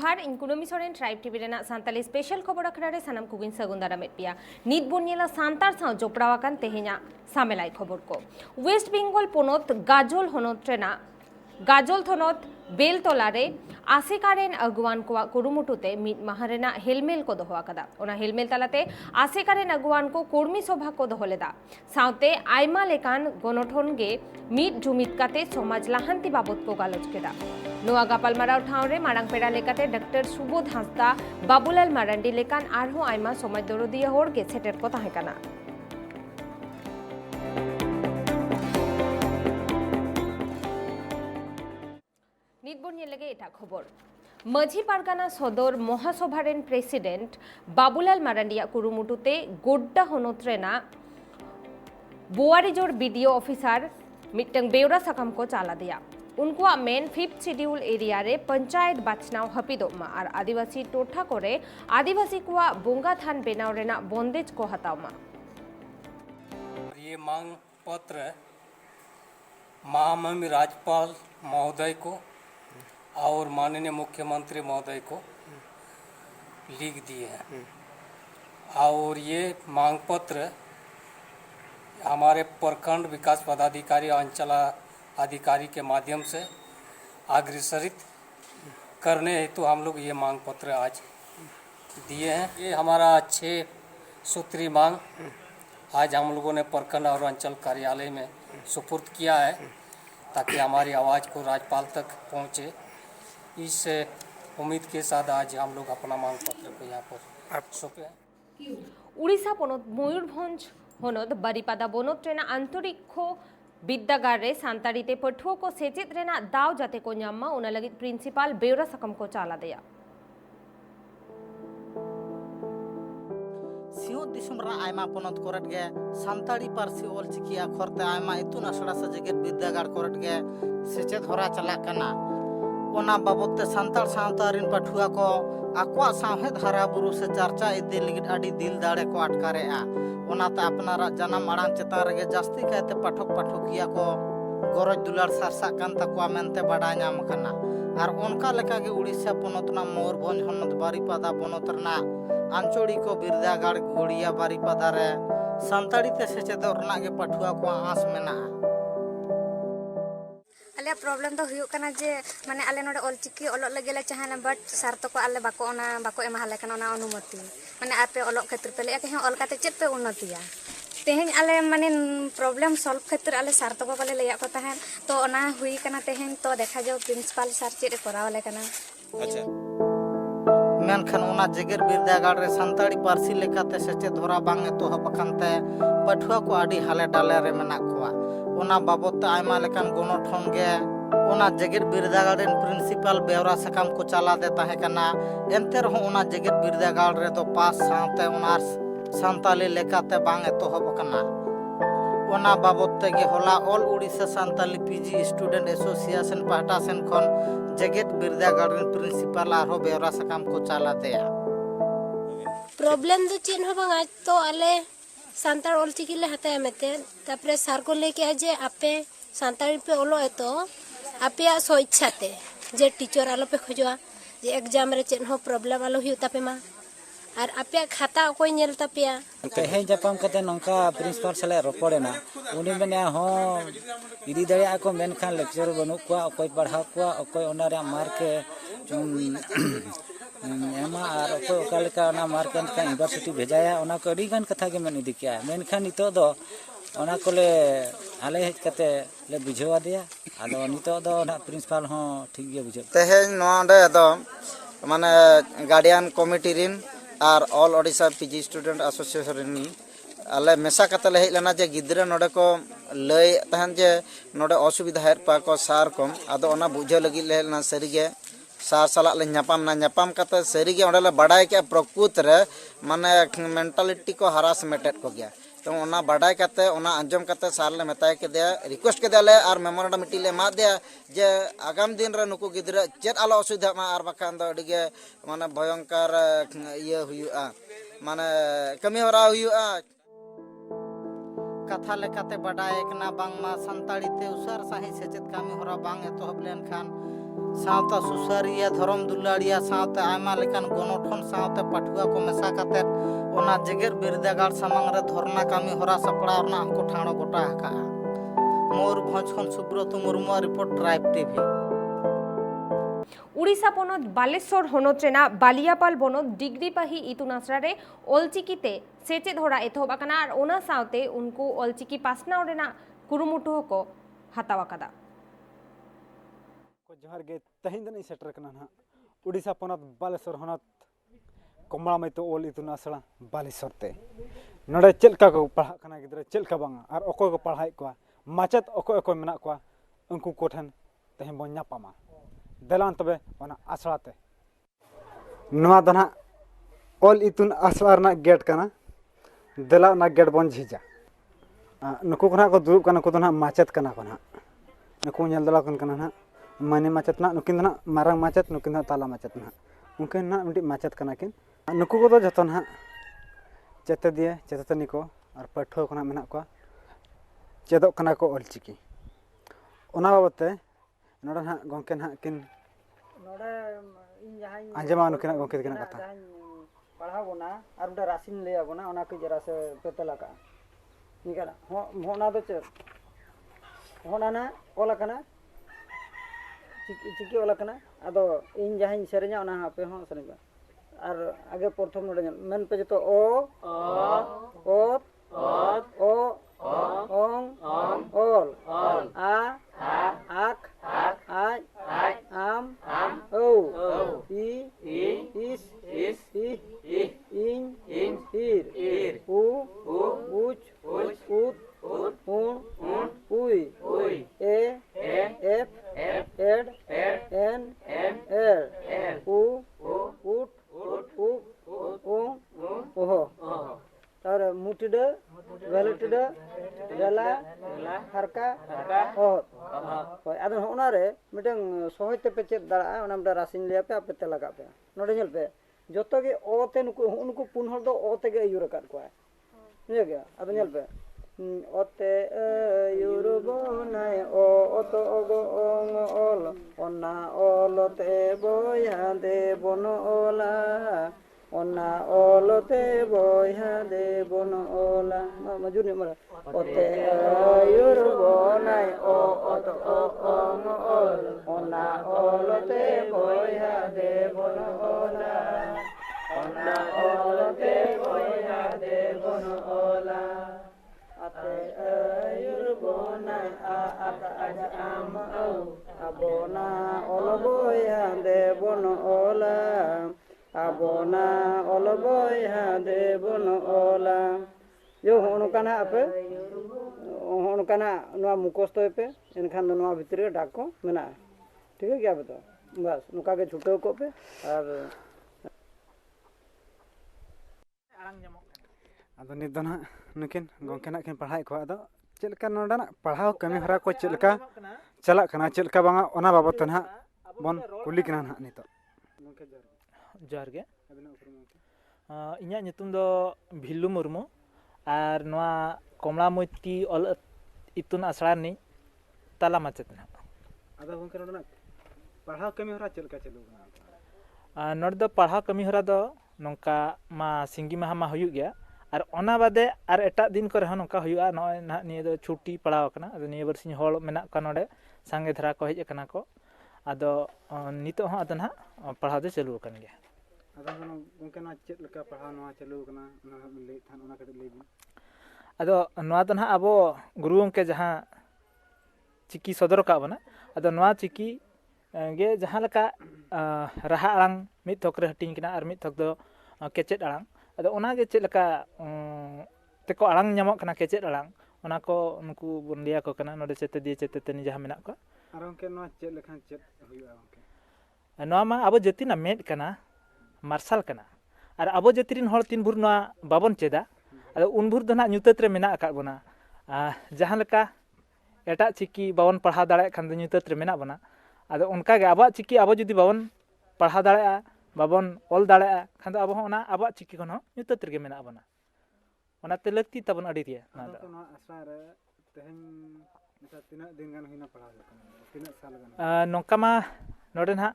जोहार इन कुनामी सोरेन ट्राइब टीवी रेना सांताली स्पेशल खबर अखड़ा रे सनम कुगिन सगुन दारामेद पिया नित बोनियला सांतार साव जोपड़ावाकान तेहेኛ सामेलाई खबर को वेस्ट बेंगल पोनत गाजल होनत रेना गाजल थनत बेलतलारे आसेकारेन अगुवान को कुरुमुटुते मिद माहारेना हेलमेल को दोहो आकादा ओना हेलमेल तालाते आसेकारेन अगुवान को कर्मी सभा को दोहो लेदा साउते आयमा लेकान गणठन गे मिद जुमिद काते समाज लाहांति बाबत को गालोच केदा नोआ गापालमाराव ठावरे मारांग पेड़ा लेकाते डॉक्टर सुबोध हांसदा बाबुलाल मारांडी लेकान आरहो आयमा समाज दरदिया होड़ गे सेटेर को ताहेकाना खबर माझी पारगाना सदर महासभारेन प्रेसिडेंट बाबुलाल मारांडिया कुरुमुटुते गोड्डा होनोत्रेना बोआरीजोर बीडीओ ऑफिसर मिटंग बेवरा साकाम को चाला दिया उनको मेन 5th शेड्यूल एरिया रे पंचायत बाचनाव हपिदोमा और आदिवासी टोठा करे आदिवासी को बोंगा थान बेनाव रेना बंदेज को हतावमा ये मांग पत्र महामहिम राज्यपाल महोदय को और माननीय मुख्यमंत्री महोदय को लिख दिए हैं और ये मांग पत्र हमारे प्रखंड विकास पदाधिकारी अंचल अधिकारी के माध्यम से अग्रसरित करने हेतु हम लोग ये मांग पत्र आज दिए हैं। ये हमारा 6 सूत्री मांग आज हम लोगों ने प्रखंड और अंचल कार्यालय में सुपुर्द किया है ताकि हमारी आवाज़ को राज्यपाल तक पहुँचे। इस उम्मीद के साथ आज हम लोग अपना मांग पत्र को यहाँ पर सौंपे हैं। उड़ीसा पोनत मयूरभंज होनत बारीपादा बनत रेना आंतरिक विद्यागार रे सांतारीते पठुओ को सेचेत रेना दाव जाते को ᱧᱟᱢ ओना लगित प्रिंसिपल बेवरा सकम को चाला दिया सियोत दिसुम रा आयमा पोनत कोरट गे सांताली पारसी ऑलचिकी अखरते आयमा इतुन आसड़ा सजेगेत विद्यागार कोरट गे सेचेत होरा चला कना ओना बाबते सांताल सावतारिन पठुआ को आक्वा साहेद हरा बुरु से चर्चा इदि लिगिट आडी दिल दाड़े को अटकारेआ ओनाते अपनारा जन्म आड़ांग चेतान रेगे जास्ती कायते पाठक पाठकिया को गरज दुलार सारसा कान तकवा मेनते बाडा ᱧᱟᱢ कना आर ओनका लेका गे उड़ीसा पोनतना मयूरभंज होनत बारीपादा पोनतरना आंचलिक बिरदागार गोड़िया बारीपादा रे सांताली ते सेचेदो रना गे पठुआ को आस मेना अले प्रॉब्लम तो हुयो कना जे माने आले नोडे ऑलचिकी ओलोग लगेले चाहना बट शर्त को आले बाको एमा हाले कना ओना अनुमति माने आपे ओलोग क्षेत्र पे ले के हम ओलकाते चेत पे उन्नतिया तेहेन आले माने प्रॉब्लम सॉल्व क्षेत्र आले शर्त को ले लेया को ताहेन तो ओना हुई कना तेहेन तो देखा जो प्रिंसिपल सर चेत करावले कना अच्छा मेनखान ओना जेगेर बिरदागार रे सांताली पारसी लेकाते सेचे धरा बांगे तो हबकानते पठुआ को आडी हाले डाले रे मेना कोआ ओना बाबत आयमा लेकान गणठन गे ओना जेगेर बिरदागार रेन प्रिंसिपल बेवरा सकाम को चाला दे ताहे कना एनते रहो ओना जेगेर बिरदागार रे तो पास साथे ओना सांताली लेकाते बांगे तो हबकाना ओना बाबत गे होला all Orissa Santali PG student association पाटा सेन खन जेगेट बिरदागार रेन प्रिंसिपल आरो बेवरा सकाम को चाला देया प्रॉब्लम दो चेन हो बांगा तो आले सांताल ऑलचिकी ले हताया मेते तापरे सर को लेके आजे आपे सांताली पे ओलो है तो आपे सो इच्छाते जे टीचर आलो पे खोजवा जे एग्जाम रे चेन हो प्रॉब्लम आलो हुई तापे मा और आपे खाता कोई नेल तापेया तेहे जापाम कते नंका प्रिंसिपल सले रोपड़ेना उनी मेने हो इदी दरिया को मेनखान लेक्चर बनु को कोई पढ़ा को कोई ओना रे मार्क एमा और कोई ओकालेका ओना मार्क का यूनिवर्सिटी भेजाया ओना को अडी गान कथा के मेन इदी किया मेनखान नितो दो ओना कोले आले हेज कते ले बुझवा दिया आदो नितो दो ना प्रिंसिपल हो ठीक गे बुझे तेहे नोंडे दो माने गार्डियन कमिटी रिन और all Odisha PG student association आले मेसा कते ले हेलना जे गिद्रा नोडे को लय तहन जे नोडे असुविधा हेर पा को सार कम आदो ओना बुझे लगी लेना सरीगे सार साला ले ᱧᱟᱯᱟᱢ कते सरीगे ओंडे ले बाडाय के प्रकृत रे माने मेंटालिटी को हरासमेंटेड को गया तो ओना बाडाय कते ओना अंजम कते सार ले मेताय के दे रिक्वेस्ट के देले और मेमोरेंडम मिटी ले मा दे जे आगाम दिन रे नुकु गिद्रा चेत आलो असुविधा मा और बखान दो अडिगे माने भयंकर ये हुयुआ माने कमी हरा हुयुआ कथा लेकाते बाडाय कना बांगमा सांताली ते उसार साही सेचेत कामी हरा बांग एतोहब लेन खान सावता सुसारिया धर्म दुलाड़िया सावते आयमा लेकान गणठन सावते पाठुआ को मेसा काते ओना जेगेर बिरदागार सामांग रे धरना कामी होरा सपड़ा रना हमको ठाणो गोटा हका मयूरभंज खन Subrata Murmu report tribe TV Orissa पनत बालेश्वर हनत रेना बालियापाल बनत डिग्रीपाही इतुन आसरा रे ऑलचिकीते सेचेद होरा एतहब आकाना आर ओना सावते उनको ऑलचिकी पासनाव रेना कुरुमुटु को हताव आकादा जोहार गे तहिन दिन सेटर कना ना उड़ीसा पनत बालेश्वर हनत कमला मैतो ओल इतुन आसरा बालेश्वर ते नडे चेलका को पढ़ा कना गिदरा चेलका बांगा आर अको को पढ़ाई को माचत अको मेना को उनको कोठन तहिन बन नापामा देलान तबे ओना आसराते नवा दना ओल इतुन आसरा ना गेट कना देला ना गेट बन झिजा नुकु कना को दुरुब कना को दना माचत कना को ना नुकु नेल दला कना ना माने माचत ना नुकिन ना मारंग माचत नुकिन ना ताला माचत ना उनकिन ना मिट्टी माचत कना किन नुकु को तो जतो ना चेते दिए चेतनी को और पाठो कना मेना को चेदो कना को ऑलचिकी ओना बाबते नोडा ना गंके ना किन नोडा इन जहां आंजमा नुकिन गंके किन कथा पढ़ा बोना और उडा रासिन ले आगोना ओना के जरा से पेतला का निकला होना तो चे होना ना ओला कना चिकी ओला कना आदो इन जहां सेरेजा ओना पे हो सनेबा और आगे प्रथम नोडा मेन पे जतो ओ ओ ओंग ओल आ आक आय आम औ इ इस इ इन ईर उ उच उत उन उई ए एफ एड एन एर उ उट उ ओहो और मुटिडे वेलटिडे रेला हरका ओह आदो होना रे मिटंग सोहते पे चेक दाड़ा ओना मिटा रासिन लिया पे आपे ते लगा पे नोडे नेल पे जतो गे ओ ते नुकु पुन हर दो ओ ते गे यूर काट को है ने गया आदो नेल पे ओते यूर बनाय ओ तो ओगो ओंग ओल ओना ओलते बोया दे बन ओला ओना ओलते बोया दे बन ओला मजुनी मरा ओते यूर बनाय ओ तो ओंग ओल ओना ओलते बोया दे बन ओला ओना ओलते बोया दे बन ओला ate ayur bona ata aja am au abona oloboy hande bono ola abona oloboy hande bono ola yo hono kana ape hono kana noa mukosto pe enkhan noa bhitre dako mena ठीक है क्या बताओ बस नुका के छुटो को पे और आदो नित दना नुकिन गंके ना किन पढ़ाई को आदो चेलका नोडा ना पढ़ाव कमी हरा को चेलका चला कना चेलका बांगा ओना बाबत ना बन कुली कना ना नितो जोहार गे इᱧᱟᱹᱜ ᱧᱩᱛᱩᱢ ᱫᱚ भिल्लू मुर्मू और नोआ कमलामती ऑल इतुन आसड़ा नि ताला माचेत ना आदो गंके नोडा ना पढ़ाव कमी हरा चेलका चलू नोड दो पढ़ाव कमी हरा दो नोंका मा सिंगी माहा मा हुयुग गया और ओना बादे और एटा दिन करे हन नोंका हुयुआ नय ना निये दो छुट्टी पड़ाव कना अदो निये बरसिन होल मेना का नोडे संगे धरा को हेज कना को अदो नितो ह अदो ना पढ़ाव दे चालू कन गया आदो गंके ना चेत लका पढ़ाव नवा चालू कना ओना ले थान ओना कटे ले अदो नवा दो ना अबो गुरु गंके जहां चिकी सदर का बना अदो नवा चिकी गे जहां लका राहा आड़ांग मिद थक रे हटिंग किना और मिद थक दो केचेट आड़ांग अदो ओना गे चेत लका तेको आड़ांग ᱧᱟᱢᱚᱜ ᱠᱟᱱᱟ केचेट आड़ांग ओना को नुकु बन लिया को कना नोडे चेते दिए चेते तनी जहां मेना को आर गंके नवा चेत लखान चेत हुयुआ गंके नवा मा अबो जतिना मेद कना मार्शल कना और अबो जतिरिन हर तीन भुर नवा बाबन चेदा अदो उन भुर दो ना ᱧᱩᱛᱟᱹᱛ रे मेना आकाद बना जहां लका एटा चिकी बाबन पढ़ा दाड़े खान दो ᱧᱩᱛᱟᱹᱛ रे मेना बना अदो उनका गे आबा चिकी आबो जुदी बाबन पढ़ा दाड़े बाबन ऑल दाड़े खान दो आबो ओना आबा चिकी कोन ᱧᱩᱛᱟᱹᱛ रे मेना बना ओनाते लक्ति तबन अडी दिया ना दो नो आशा रे तेहन निता तिना दिन गान हुइना पढ़ा तीना साल गान नोंका मा नोडे ना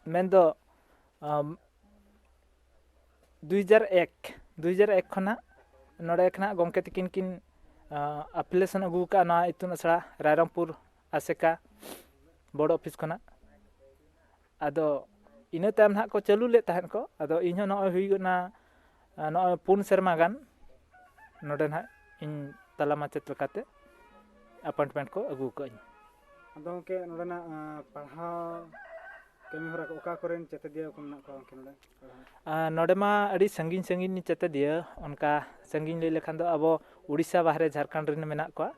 मेंदो 2001 खना नोडे खना गमके तकिन किन एप्लीकेशन अगू का ना इतुन असड़ा रायरंगपुर आसेका बोर्ड ऑफिस खना आदो इना तायम ना को चालू ले तहन को आदो इन न हुईना न 4 सेरमा गान नोडे ना इन तला माचेत लकाते अपॉइंटमेंट को अगू को आदो के नोडे ना पढ़ाव कमी हरा को ओका करेन चेते दिया को ना को के नोडे नोडे मा अड़ी संगीन संगीन चेते दिया उनका संगीन ले लेखान दो अब उड़ीसा बाहरे झारखंड रिन मेना को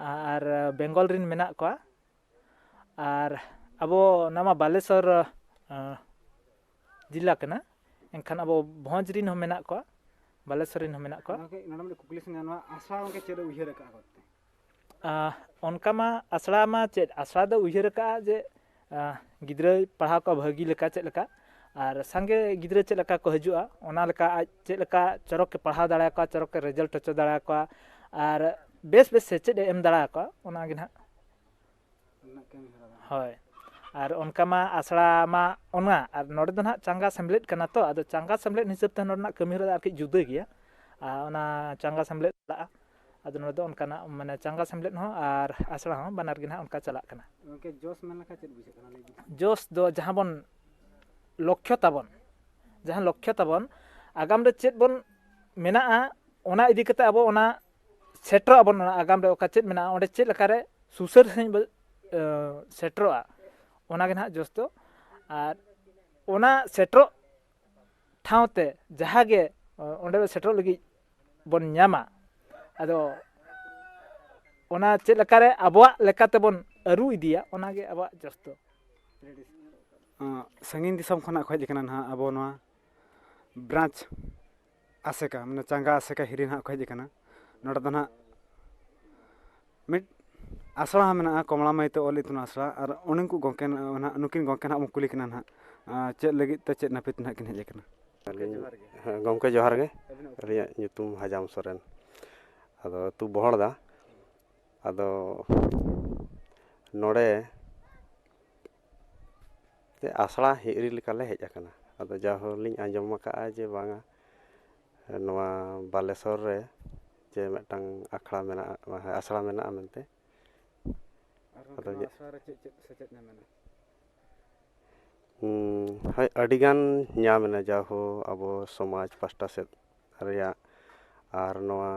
आर बेंगल रिन मेना को आर अब नामा बालेश्वर जिला कना एनखान अब भोज रिन हो मेना को बालेश्वर रिन हो मेना को नोडे कुकली से ना आशा के चेरे उहिर का करते उनका मा आसड़ा मा चेत आसड़ा दो उहिर का जे गिद्रा पढ़ा को भागी लेका चेत लेका और संगे गिद्रा चेत लेका को हजुआ ओना लेका आज चेत लेका चरक के पढ़ा दाड़ा को चरक के रिजल्ट टच दाड़ा को और बेस बेस से चेत एम दाड़ा को ओना गे ना होय और उनका मा आसड़ा मा ओना और नोडे दो ना चांगा सम्मिलित कना तो आदो चांगा सम्मिलित हिसाब ते नोडना कमी रे आरकी जुदा गया ओना चांगा सम्मिलित दा आदो नोडे उनका ना माने चांगा सम्मिलित हो और आसड़ा हो बानार गे ना उनका चला कना ओके जोश मन लका चेत बुझे कना लेगी जोश दो जहां बन लक्ष्य ताबन जहां लक्ष्य ताबन आगाम रे चेत बन मेना ओना इदी कते अब ओना सेटर अबन आगाम रे ओका चेत मेना ओंडे चेत लका रे सुसर सही सेटरोआ ओना गे ना जोश दो और ओना सेटरो ठावते जहां गे ओंडे सेटरो लगी बन न्यामा आदो ओना चेत लका रे अबवा लेकाते बन अरु इदिया ओना गे अबवा जोश दो संगीन दिसम खना खज लेकना ना अब नवा ब्रांच आसेका माने चांगा आसेका हिरिन हा खज लेकना नोडा दना मिट आसड़ा मेना कमला माई तो ओल इतुन आसड़ा और उनको गोंके ना नुकिन गोंके ना मुकुली कना ना चेत लगी तो चेत नापित ना किन हेज कना गमके जोहार गे अलिया nyutum हाजाम सोरेन आदो तू बहड़दा आदो नोडे ते आसड़ा हिरी लेकाले हेज आकना आदो जाहोलिं आंजम का जे बांगा नवा बालेश्वर रे जे मिटांग आखड़ा मेना आसड़ा मेना मेनते आदो आसड़ा रे चेत सेचेत ना मेना हाय अडिगान ᱧᱟᱢᱮᱱᱟ जाहो अब समाज पास्टा से रिया आर नवा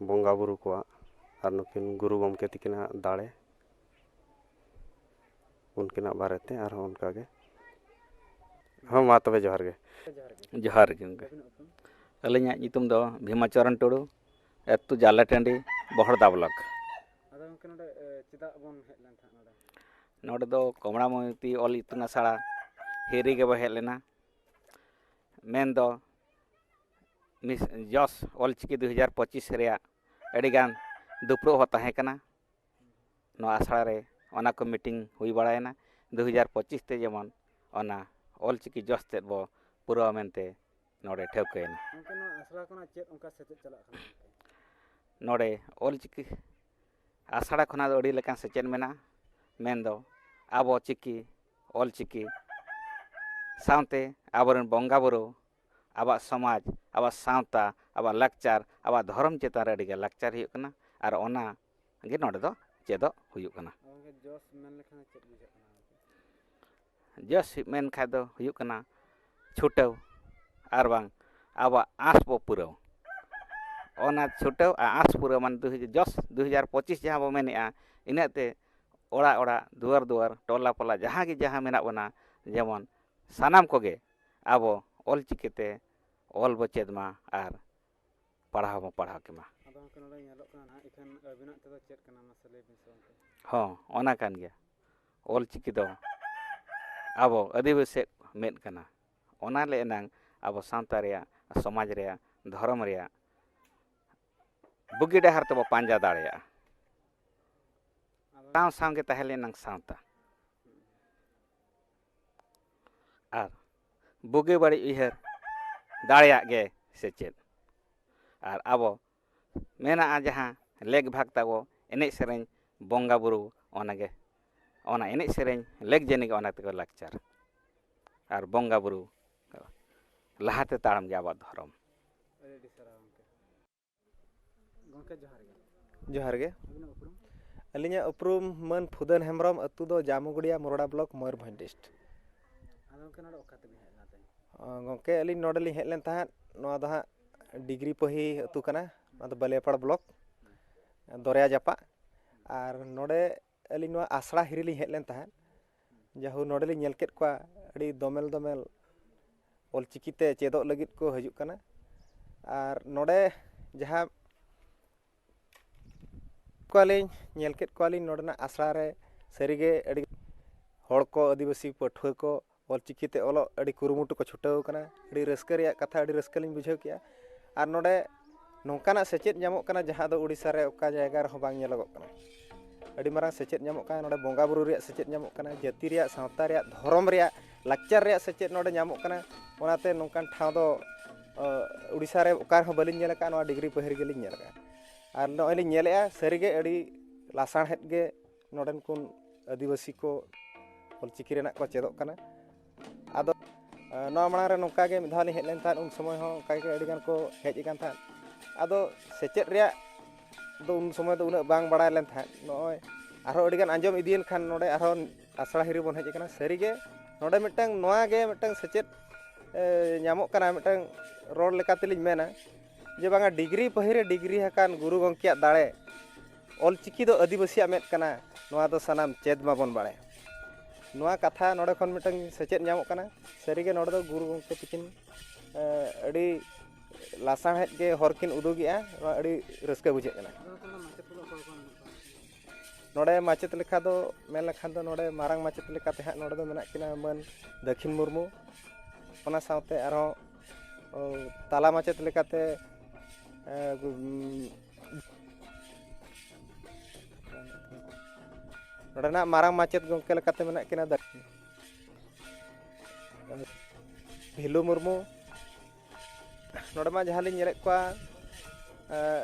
बोंगा बुरु को आर नुकिन गुरु गमके तिकिना दाड़े उनकिना बारेते आर उनका गे हाँ मा तबे जोहार गे उनके अलिया नितुम दो भीमाचरण टुडू एतु जाले टंडी बहड़दा ब्लॉक आदो उनके नोडे चिदा बन हेज लेन था नोडे नोडे दो कमड़ामती ऑल इतुन आसड़ा हिरी के हेज लेना मेन दो मिस जस ऑल चिकी 2025 रेया अडिगान दुपरो हो ताहे कना नो आसड़ा रे ओना को मीटिंग हुई बड़ायना 2025 ते जेमन ओना ऑल चिकी जस ते बो पूरा मेनते नोडे ठेवकेना उनके नो आसड़ा कोना चेत उनका सेचेत चला खना नोडे ऑल चिकी आसड़ा खना दो अड़ी लेकान सेचेत मेना मेन दो आबो चिकी ऑल चिकी साउते आबरन बोंगा बुरु आबा समाज आबा साउता आबा लाक्चार आबा धर्म चेतान रे अडिगे लाक्चार हुयुग कना आर ओना गे नोडे दो चेदो हुयुग कना ओके जोश मन लेखना चेत बुझे कना जस मेन खा दो हुयुग कना छुटाव आर बांग आबा आस बो पुराव ओना छुटाव आस पुराव मान जस 2025 जहां बो मेनेआ इनाते ओड़ा ओड़ा दुआर दुआर टोला पोला जहां गे जहां मेना बना जेमन सानाम कोगे आबो ऑल चिकिते ऑल बचेदमा आर पढ़ाव पढ़ाव के मा आदो उनके नोडे नेलो कना ना इखन अबिना ते चेत कना मसले बिसो हाँ ओना कान गया ऑल चिकी दो आबो आदिवासी मेद कना ओना ले एनांग आबो सावता रेया समाज रेया धर्म रेया बुगी डहर तबो पांजा दाड़ेया साव सावगे तहले नंग सावता आर बुगी बड़ी उहर दाड़ेया गे सेचेद आर आबो मेना जहां लेग भाग ताबो एने सेरें बोंगा बुरु ओनागे ᱚᱱᱟ ᱮᱱᱮᱡ ᱥᱮᱨᱮᱧ ᱞᱮᱠ ᱡᱟᱹᱱᱤᱜ ᱚᱱᱟ ᱛᱮᱠᱚ ᱞᱟᱠᱪᱟᱨ ᱟᱨ ᱵᱚᱸᱜᱟ ᱵᱩᱨᱩ ᱞᱟᱦᱟᱛᱮ ᱛᱟᱲᱟᱢ ᱜᱮ ᱟᱵᱚᱣᱟᱜ ᱫᱷᱚᱨᱚᱢ ᱜᱚᱝᱠᱮ ᱡᱚᱦᱟᱨ ᱜᱮ ᱡᱚᱦᱟᱨ ᱜᱮ ᱟᱹᱞᱤᱧᱟᱜ ᱩᱯᱨᱩᱢ ᱢᱟᱹᱱ ᱯᱷᱩᱫᱟᱹᱱ ᱦᱮᱢᱵᱨᱚᱢ ᱟᱹᱛᱩ ᱫᱚ ᱡᱟᱢᱩᱜᱩᱲᱤᱭᱟ ᱢᱚᱨᱚᱰᱟ ᱵᱞᱚᱠ ᱢᱚᱭᱩᱨᱵᱷᱚᱸᱡᱽ ᱰᱤᱥᱴᱨᱤᱠᱴ ᱟᱫᱚ ᱜᱚᱝᱠᱮ ᱱᱚᱰᱮ ᱚᱠᱟ ᱛᱮᱵᱤᱱ ᱦᱮᱡ ᱞᱮᱱᱟ ᱛᱮᱦᱮᱧ ᱜᱚᱝᱠᱮ ᱟᱹᱞᱤᱧ ᱱᱚᱰᱮ ᱞᱤᱧ ᱦᱮᱡ ᱞᱮᱱ ᱛᱟᱦᱮᱸᱫ ᱱᱚᱣᱟ ᱫᱚ ᱦᱟᱸᱜ ᱰᱤᱜᱽᱨᱤ ᱯᱟᱹᱦᱤ ᱟᱹᱛᱩ ᱠᱟᱱᱟ ᱱᱚᱣᱟ ᱫᱚ ᱵᱟᱞᱮᱯᱟᱲ ᱵᱞᱚᱠ ᱫᱚᱨᱭᱟ ᱡᱟᱯᱟᱜ ᱟᱨ ᱱᱚᱰᱮ ᱟᱹᱞᱤᱧ ᱱᱚᱣᱟ ᱟᱥᱲᱟ ᱦᱤᱨᱤ ᱞᱤᱧ ᱦᱮᱡ ᱞᱮᱱ ᱛᱟᱦᱮᱸᱫ ᱡᱟᱦᱳ ᱱᱚᱰᱮ ᱞᱤᱧ ᱧᱮᱞ ᱠᱮᱫ ᱠᱚᱣᱟ ᱟᱹᱰᱤ ᱫᱚᱢᱮᱞ ᱚᱞᱪᱤᱠᱤ ᱛᱮ ᱪᱮᱫᱚᱜ ᱞᱟᱹᱜᱤᱫ ᱠᱚ ᱦᱤᱡᱩᱜ ᱠᱟᱱᱟ ᱟᱨ ᱱᱚᱰᱮ ᱡᱟᱦᱟᱸ ᱠᱚᱣᱟᱞᱤᱧ ᱧᱮᱞ ᱠᱮᱫ ᱠᱚᱣᱟᱞᱤᱧ ᱱᱚᱰᱮᱱᱟᱜ ᱟᱥᱲᱟ ᱨᱮ ᱥᱟᱹᱨᱤᱜᱮ ᱟᱹᱰᱤ ᱦᱚᱲ ᱠᱚ ᱟᱹᱫᱤᱵᱟᱹᱥᱤ ᱯᱟᱹᱴᱷᱩᱣᱟᱹ ᱠᱚ ᱚᱞᱪᱤᱠᱤ ᱛᱮ ᱚᱞᱚᱜ ᱟᱹᱰᱤ ᱠᱩᱨᱩᱢᱩᱴᱩ ᱠᱚ ᱪᱷᱩᱴᱟᱹᱣ ᱟᱠᱟᱱᱟ ᱟᱹᱰᱤ ᱨᱟᱹᱥᱠᱟᱹ ᱨᱮᱭᱟᱜ ᱠᱟᱛᱷᱟ ᱟᱹᱰᱤ ᱨᱟᱹᱥᱠᱟᱹ ᱞᱤᱧ ᱵᱩᱡᱷᱟᱹᱣ ᱠᱮᱜᱼᱟ ᱟᱨ ᱱᱚᱰᱮ ᱱᱚᱝᱠᱟᱱᱟᱜ ᱥᱮᱪᱮᱫ ᱧᱟᱢᱚᱜ ᱠᱟᱱᱟ ᱡᱟᱦᱟᱸ ᱫᱚ ᱩᱲᱤᱥᱥᱟ ᱨᱮ ᱚᱠᱟ ᱡᱟᱭᱜᱟ ᱨᱮᱦᱚᱸ ᱵᱟᱝ ᱧᱮᱞᱚᱜᱚᱜ ᱠᱟᱱᱟ ᱟᱹᱰᱤ ᱢᱟᱨᱟᱝ ᱥᱮᱪᱮᱫ ᱧᱟᱢᱚᱜ ᱠᱟᱱᱟ ᱱᱚᱰᱮ ᱵᱚᱸᱜᱟ ᱵᱩᱨᱩ ᱨᱮᱭᱟᱜ ᱥᱮᱪᱮᱫ ᱧᱟᱢᱚᱜ ᱠᱟᱱᱟ ᱡᱟᱹᱛᱤ ᱨᱮᱭᱟᱜ ᱥᱟᱶᱛᱟ ᱨᱮᱭᱟᱜ ᱫᱷᱚᱨᱚᱢ ᱨᱮᱭᱟᱜ ᱞᱟᱠᱪᱟᱨ ᱨᱮᱭᱟᱜ ᱥᱮᱪᱮᱫ ᱱᱚᱰᱮ ᱧᱟᱢᱚᱜ ᱠᱟᱱᱟ ᱚᱱᱟᱛᱮ ᱱᱚᱝᱠᱟᱱ ᱴᱷᱟᱶ ᱫᱚ ᱩᱲᱤᱥᱥᱟ ᱨᱮ ᱚᱠᱟ ᱨᱮᱦᱚᱸ ᱵᱟᱹᱞᱤᱧ ᱧᱮᱞ ᱟᱠᱟᱫᱼᱟ ᱱᱚᱣᱟ ᱰᱤᱜᱽᱨᱤ ᱯᱟᱹᱦᱤ ᱨᱮᱜᱮᱞᱤᱧ ᱧᱮᱞ ᱟᱠᱟᱫᱼᱟ ᱟᱨ ᱱᱚᱜᱼᱚᱭ ᱞᱤᱧ ᱧᱮᱞᱮᱫᱼᱟ ᱥᱟᱹᱨᱤᱜᱮ ᱟᱹᱰᱤ ᱞᱟᱥᱟᱬᱦᱮᱫ ᱜᱮ ᱱᱚᱰᱮᱱ ᱠᱚ ᱟᱹᱫᱤᱵᱟᱹᱥᱤ ᱠᱚ ᱚᱞᱪᱤᱠᱤ ᱨᱮᱱᱟᱜ ᱠᱚ ᱪᱮᱫᱚᱜ ᱠᱟᱱᱟ ᱟᱫᱚ ᱱᱚᱣᱟ ᱢᱟᱲᱟᱝ ᱨᱮ ᱱᱚᱝᱠᱟ ᱜᱮ ᱢᱤᱫ ᱫᱷᱟᱣ ᱞᱤᱧ ᱦᱮᱡ ᱞᱮᱱ ᱛᱟᱦᱮᱸᱫ ᱩᱱ ᱥᱚᱢᱚᱭ ᱦᱚᱸ ᱚᱱᱠᱟ ᱜᱮ ᱟᱹᱰᱤ ᱜᱟᱱ ᱠᱚ ᱦᱮᱡ ᱟᱠᱟᱱ ᱛᱟᱦᱮᱸᱫ ᱟᱫᱚ ᱥᱮᱪᱮᱫ ᱨᱮᱭᱟᱜ ᱫᱚ ᱩᱱ ᱥᱚᱢᱚᱭ ᱫᱚ ᱩᱱᱟᱹᱜ ᱵᱟᱝ ᱵᱟᱲᱟᱭ ᱞᱮᱱ ᱛᱟᱦᱮᱸᱫ ᱱᱚᱜᱼᱚᱭ ᱟᱨᱦᱚᱸ ᱟᱹᱰᱤᱜᱟᱱ ᱟᱸᱡᱚᱢ ᱤᱫᱤᱭᱮᱱ ᱠᱷᱟᱱ ᱱᱚᱰᱮ ᱟᱨᱦᱚᱸ ᱟᱥᱲᱟ ᱦᱤᱨᱤ ᱵᱚᱱ ᱦᱮᱡ ᱟᱠᱟᱱᱟ ᱥᱟᱹᱨᱤᱜᱮ ᱱᱚᱰᱮ ᱢᱤᱫᱴᱟᱝ ᱱᱚᱣᱟ ᱜᱮ ᱢᱤᱫᱴᱟᱝ ᱥᱮᱪᱮᱫ ᱧᱟᱢᱚᱜ ᱠᱟᱱᱟ ᱢᱤᱫᱴᱟᱝ ᱨᱚᱲ ᱞᱮᱠᱟ ᱛᱮᱞᱤᱧ ᱢᱮᱱᱟ ᱡᱮ ᱵᱟᱝᱟ ᱰᱤᱜᱽᱨᱤ ᱯᱟᱹᱦᱤ ᱨᱮ ᱰᱤᱜᱽᱨᱤ ᱟᱠᱟᱱ ᱜᱩᱨᱩ ᱜᱚᱢᱠᱮᱭᱟᱜ ᱫᱟᱲᱮ ᱚᱞᱪᱤᱠᱤ ᱫᱚ ᱟᱹᱫᱤᱵᱟᱹᱥᱤᱭᱟᱜ ᱢᱮᱫ ᱠᱟᱱᱟ ᱱᱚᱣᱟ ᱫᱚ ᱥᱟᱱᱟᱢ ᱪᱮᱫ ᱢᱟᱵᱚᱱ ᱵᱟᱲᱟᱭᱟ ᱱᱚᱣᱟ ᱠᱟᱛᱷᱟ ᱱᱚᱰᱮ ᱠᱷᱚᱱ ᱢᱤᱫᱴᱟᱝ ᱥᱮᱪᱮᱫ ᱧᱟᱢᱚᱜ ᱠᱟᱱᱟ ᱥᱟᱹᱨᱤᱜᱮ ᱱᱚᱰᱮ ᱫᱚ ᱜᱩᱨᱩ ᱜᱚᱢᱠᱮ ᱛᱟᱹᱠᱤᱱ ᱟᱹᱰᱤ ᱞᱟᱥᱟᱬᱦᱮᱫ ᱜᱮ ᱦᱚᱨ ᱠᱤᱱ ᱩᱫᱩᱜᱮᱜᱼᱟ ᱱᱚᱣᱟ ᱟᱹᱰᱤ ᱨᱟᱹᱥᱠᱟᱹ ᱵᱩᱡᱷᱟᱹᱜ ᱠᱟᱱᱟ ᱱᱚᱰᱮ ᱢᱟᱪᱮᱫ ᱞᱮᱠᱟ ᱫᱚ ᱢᱮᱱ ᱞᱮᱠᱷᱟᱱ ᱫᱚ ᱱᱚᱰᱮ ᱢᱟᱨᱟᱝ ᱢᱟᱪᱮᱫ ᱞᱮᱠᱟᱛᱮ ᱦᱟᱸᱜ ᱱᱚᱰᱮ ᱫᱚ ᱢᱮᱱᱟᱜ ᱠᱤᱱᱟ ᱢᱟᱹᱱ ᱫᱟᱹᱠᱷᱤᱱ ᱢᱩᱨᱢᱩ ᱚᱱᱟ ᱥᱟᱶᱛᱮ ᱟᱨᱦᱚᱸ ᱛᱟᱞᱟ ᱢᱟᱪᱮᱫ ᱞᱮᱠᱟᱛᱮ ᱱᱚᱰᱮᱱᱟᱜ ᱢᱟᱨᱟᱝ ᱢᱟᱪᱮᱫ ᱜᱚᱢᱠᱮ ᱞᱮᱠᱟᱛᱮ ᱢᱮᱱᱟᱜ ᱠᱤᱱᱟ ᱵᱷᱤᱞᱩ ᱢᱩᱨᱢᱩ ᱱᱚᱰᱮ ᱢᱟ ᱡᱟᱦᱟᱸ ᱞᱤᱧ ᱧᱮᱞᱮᱫ ᱠᱚᱣᱟ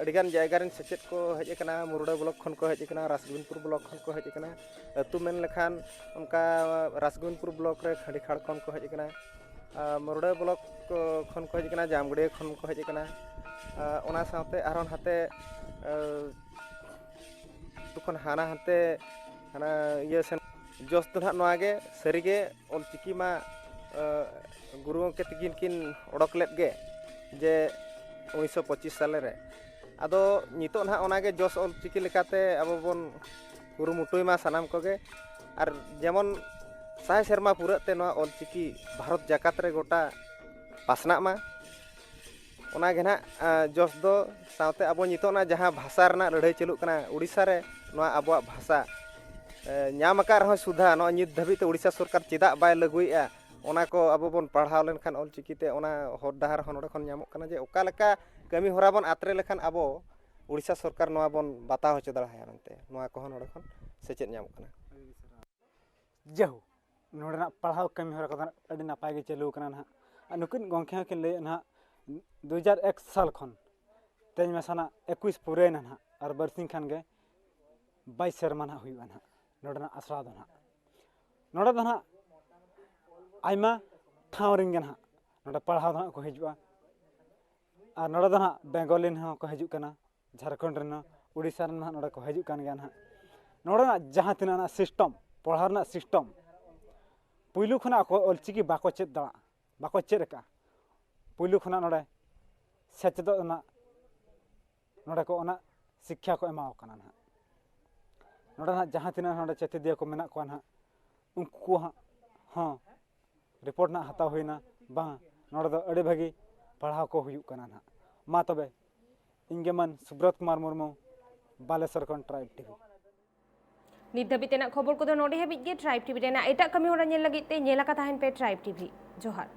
ᱟᱹᱰᱤᱜᱟᱱ ᱡᱟᱭᱜᱟ ᱨᱮᱱ ᱥᱮᱪᱮᱫ ᱠᱚ ᱦᱮᱡ ᱟᱠᱟᱱᱟ ᱢᱩᱨᱩᱰᱟ ᱵᱞᱚᱠ ᱠᱷᱚᱱ ᱠᱚ ᱦᱮᱡ ᱟᱠᱟᱱᱟ ᱨᱟᱥᱜᱚᱵᱤᱱᱫᱯᱩᱨ ᱵᱞᱚᱠ ᱠᱷᱚᱱ ᱠᱚ ᱦᱮᱡ ᱟᱠᱟᱱᱟ ᱟᱹᱛᱩ ᱢᱮᱱ ᱞᱮᱠᱷᱟᱱ ᱚᱱᱠᱟ ᱨᱟᱥᱜᱚᱵᱤᱱᱫᱯᱩᱨ ᱵᱞᱚᱠ ᱨᱮ ᱠᱷᱟᱸᱰᱤᱠᱷᱟᱲ ᱠᱷᱚᱱ ᱠᱚ ᱦᱮᱡ ᱟᱠᱟᱱᱟ ᱢᱩᱨᱩᱰᱟ ᱵᱞᱚᱠ ᱠᱷᱚᱱ ᱠᱚ ᱦᱮᱡ ᱟᱠᱟᱱᱟ ᱡᱟᱢᱜᱩᱲᱤᱭᱟᱹ ᱠᱷᱚᱱ ᱠᱚ ᱦᱮᱡ ᱟᱠᱟᱱᱟ ᱚᱱᱟ ᱥᱟᱶᱛᱮ ᱟᱨᱦᱚᱸ ᱱᱟᱛᱮ ᱛᱚᱠᱷᱚᱱ ᱦᱟᱱᱛᱮ ᱦᱟᱱᱟ ᱤᱭᱟᱹ ᱥᱮᱱ ᱡᱚᱥ ᱫᱚ ᱱᱟᱦᱟᱜ ᱱᱚᱣᱟ ᱜᱮ ᱥᱟᱹᱨᱤᱜᱮ ᱚᱞᱪᱤᱠᱤ ᱢᱟ ᱜᱩᱨᱩ ᱜᱚᱢᱠᱮ ᱛᱟᱹᱠᱤᱱ ᱠᱤᱱ ᱚᱰᱚᱠ ᱞᱮᱫ ᱜᱮ ᱡᱮ 1925 ᱥᱟᱞᱮ ᱨᱮ ᱟᱫᱚ ᱱᱤᱛᱚᱜ ᱱᱟᱦᱟᱜ ᱚᱱᱟᱜᱮ ᱡᱚᱥ ᱚᱞᱪᱤᱠᱤ ᱞᱮᱠᱟᱛᱮ ᱟᱵᱚ ᱵᱚᱱ ᱠᱩᱨᱩᱢᱩᱴᱩᱭ ᱢᱟ ᱥᱟᱱᱟᱢ ᱠᱚᱜᱮ ᱟᱨ ᱡᱮᱢᱚᱱ 100 ᱥᱮᱨᱢᱟ ᱯᱩᱨᱟᱹᱜ ᱛᱮ ᱱᱚᱣᱟ ᱚᱞᱪᱤᱠᱤ ᱵᱷᱟᱨᱚᱛ ᱡᱟᱠᱟᱛ ᱨᱮ ᱜᱚᱴᱟ ᱯᱟᱥᱱᱟᱜ ᱢᱟ ᱚᱱᱟᱜᱮ ᱱᱟᱦᱟᱜ ᱡᱚᱥ ᱫᱚ ᱥᱟᱶᱛᱮ ᱟᱵᱚ ᱱᱤᱛᱚᱜ ᱱᱟ ᱡᱟᱦᱟᱸ ᱵᱷᱟᱥᱟ ᱨᱮᱱᱟᱜ ᱞᱟᱹᱲᱦᱟᱹᱭ ᱪᱟᱹᱞᱩᱜ ᱠᱟᱱᱟ ᱩᱲᱤᱥᱥᱟ ᱨᱮ ᱱᱚᱣᱟ ᱟᱵᱚᱣᱟᱜ ᱵᱷᱟᱥᱟ ᱧᱟᱢ ᱟᱠᱟᱫ ᱨᱮᱦᱚᱸ ᱥᱩᱫᱷᱟ ᱱᱚᱜᱼᱚᱭ ᱱᱤᱛ ᱫᱷᱟᱹᱵᱤᱡ ᱛᱮ ᱩᱲᱤᱥᱥᱟ ᱥᱚᱨᱠᱟᱨ ᱪᱮᱫᱟᱜ ᱵᱟᱭ ᱞᱟᱹᱜᱩᱭᱮᱫᱼᱟ ᱚᱱᱟ ko ᱟᱵᱚ ᱵᱚᱱ ᱯᱟᱲᱦᱟᱣ ᱞᱮᱱᱠᱷᱟᱱ ᱚᱞᱪᱤᱠᱤᱛᱮ ᱚᱱᱟ ᱦᱚᱨ ᱰᱟᱦᱟᱨ ᱦᱚᱸ ᱱᱚᱰᱮ ᱠᱷᱚᱱ ᱧᱟᱢᱚᱜ ᱠᱟᱱᱟ ᱡᱮ ᱚᱠᱟ ᱞᱮᱠᱟ ᱠᱟᱹᱢᱤ ᱦᱚᱨᱟ ᱵᱚᱱ ᱟᱛᱨᱮ ᱞᱮᱠᱷᱟᱱ ᱟᱵᱚ ᱩᱲᱤᱥᱥᱟ ᱥᱚᱨᱠᱟর ᱱᱚᱣᱟ ᱵᱚᱱ ᱵᱟᱛᱟᱣ ᱦᱚᱪᱚ ᱫᱟᱲᱮᱭᱟᱜᱼᱟ ᱢᱮᱱᱛᱮ ᱱᱚᱣᱟ ᱠᱚᱦᱚᱸ ᱱᱚᱰᱮ ᱠᱷᱚᱱ ᱥᱮᱪᱮᱫ ᱧᱟᱢᱚᱜ ᱠᱟᱱᱟ ᱡᱟᱦᱳ ᱱᱚᱰᱮᱱᱟᱜ ᱯᱟᱲᱦᱟᱣ ᱠᱟᱹᱢᱤ ᱦᱚᱨᱟ ᱠᱚᱫᱚ ᱟᱹᱰᱤ ᱱᱟᱯᱟᱭ ᱜᱮ ᱪᱟᱹᱞᱩ ᱟᱠᱟᱱᱟ ᱱᱟᱦᱟᱜ ᱟᱨ ᱱᱩᱠᱤᱱ ᱜᱚᱢᱠᱮ ᱦᱚᱸᱠᱤᱱ ᱞᱟᱹᱭᱮᱫ ᱱᱟᱦᱟᱜ 2001 ᱥᱟᱞ ᱠᱷᱚᱱ ᱛᱮᱦᱮᱧ ᱢᱟᱥᱟᱱᱟᱜ 21 ᱯᱩᱨᱟᱹᱭᱮᱱᱟ ᱱᱟᱦᱟᱜ ᱟᱨ ᱵᱟᱨᱥᱤᱧ ᱠᱷᱟᱱ ᱜᱮ 22 ᱥᱮᱨᱢᱟ ᱱᱟᱦᱟᱜ ᱦᱩᱭᱩᱜᱼᱟ ᱱᱟᱦᱟᱜ ᱱᱚᱰᱮᱱᱟᱜ ᱟᱥᱲᱟ ᱫᱚ ᱱᱟᱦᱟᱜ ᱱᱚᱰᱮ ᱫᱚ ᱱᱟᱦᱟᱜ ᱟᱭᱢᱟ ᱴᱷᱟᱶ ᱨᱮᱱ ᱜᱮ ᱱᱟᱦᱟᱜ ᱱᱚᱰᱮ ᱯᱟᱲᱦᱟᱣ ᱫᱚ ᱱᱟᱦᱟᱜ ᱠᱚ ᱦᱤᱡᱩᱜᱼᱟ ᱟᱨ ᱱᱚᱰᱮ ᱫᱚ ᱱᱟᱦᱟᱜ ᱵᱮᱝᱜᱚᱞᱤ ᱦᱚᱸ ᱠᱚ ᱦᱤᱡᱩᱜ ᱠᱟᱱᱟ ᱡᱷᱟᱲᱠᱷᱚᱸᱰ ᱨᱮᱱ ᱩᱲᱤᱥᱥᱟ ᱨᱮᱱ ᱱᱟᱦᱟᱜ ᱱᱚᱰᱮ ᱠᱚ ᱦᱤᱡᱩᱜ ᱠᱟᱱ ᱜᱮᱭᱟ ᱱᱟᱦᱟᱜ ᱱᱚᱰᱮᱱᱟᱜ ᱡᱟᱦᱟᱸ ᱛᱤᱱᱟᱹᱜ ᱥᱤᱥᱴᱮᱢ ᱯᱟᱲᱦᱟᱣ ᱨᱮᱱᱟᱜ ᱥᱤᱥᱴᱮᱢ ᱯᱩᱭᱞᱩ ᱠᱷᱚᱱᱟᱜ ᱚᱠᱚᱭ ᱚᱞᱪᱤᱠᱤ ᱵᱟᱠᱚ ᱪᱮᱫ ᱫᱟᱲᱮᱭᱟᱜᱼᱟ ᱵᱟᱠᱚ ᱪᱮᱫ ᱟᱠᱟᱫᱼᱟ ᱯᱩᱭᱞᱩ ᱠᱷᱚᱱᱟᱜ ᱱᱚᱰᱮ ᱥᱮᱪᱮᱫᱚᱜ ᱨᱮᱱᱟᱜ ᱱᱚᱰᱮ ᱠᱚ ᱚᱱᱟ ᱥᱤᱠᱠᱷᱟ ᱠᱚ ᱮᱢᱟᱣ ᱠᱟᱱᱟ ᱱᱟᱦᱟᱜ ᱱᱚᱰᱮ ᱱᱟᱦᱟᱜ ᱡᱟᱦᱟᱸ ᱛᱤᱱᱟᱹᱜ ᱱᱚᱰᱮ ᱪᱮᱛᱮᱫᱤᱭᱟᱹ ᱠᱚ ᱢᱮᱱᱟᱜ ᱠᱚᱣᱟ ᱱᱟᱦᱟᱜ ᱩᱱᱠᱩ ᱦᱚᱸ ᱨᱤᱯᱳᱨᱴ ᱱᱟᱦᱟᱜ ᱦᱟᱛᱟᱣ ᱦᱩᱭᱱᱟ ᱵᱟᱝ ᱱᱚᱰᱮ ᱫᱚ ᱟᱹᱰᱤ ᱵᱷᱟᱹᱜᱤ ᱯᱟᱲᱦᱟᱣ ᱠᱚ ᱦᱩᱭᱩᱜ ᱠᱟᱱᱟ ᱱᱟᱦᱟᱜ ᱢᱟ ᱛᱚᱵᱮ ᱤᱧ ᱜᱮ ᱢᱟᱱ ᱥᱩᱵᱨᱚᱛ ᱠᱩᱢᱟᱨ ᱢᱩᱨᱢᱩ ᱵᱟᱞᱮᱥᱚᱨ ᱠᱷᱚᱱ ᱴᱨᱟᱭᱤᱵ ᱴᱤᱵᱷᱤ ᱱᱤᱛ ᱫᱷᱟᱹᱵᱤᱡ ᱛᱮᱱᱟᱜ ᱠᱷᱚᱵᱚᱨ ᱠᱚᱫᱚ ᱱᱚᱰᱮ ᱦᱟᱹᱵᱤᱡ ᱜᱮ ᱴᱨᱟᱭᱤᱵ ᱴᱤᱵᱷᱤ ᱨᱮᱱᱟᱜ ᱮᱴᱟᱜ ᱠᱟᱹᱢᱤ ᱦᱚᱨᱟ ᱧᱮᱞ ᱞᱟᱹᱜᱤᱫ ᱛᱮ ᱧᱮᱞ ᱟᱠᱟ ᱛᱟᱦᱮᱱ ᱯᱮ ᱴᱨᱟᱭᱤᱵ ᱴᱤᱵᱷᱤ ᱡᱚᱦᱟᱨ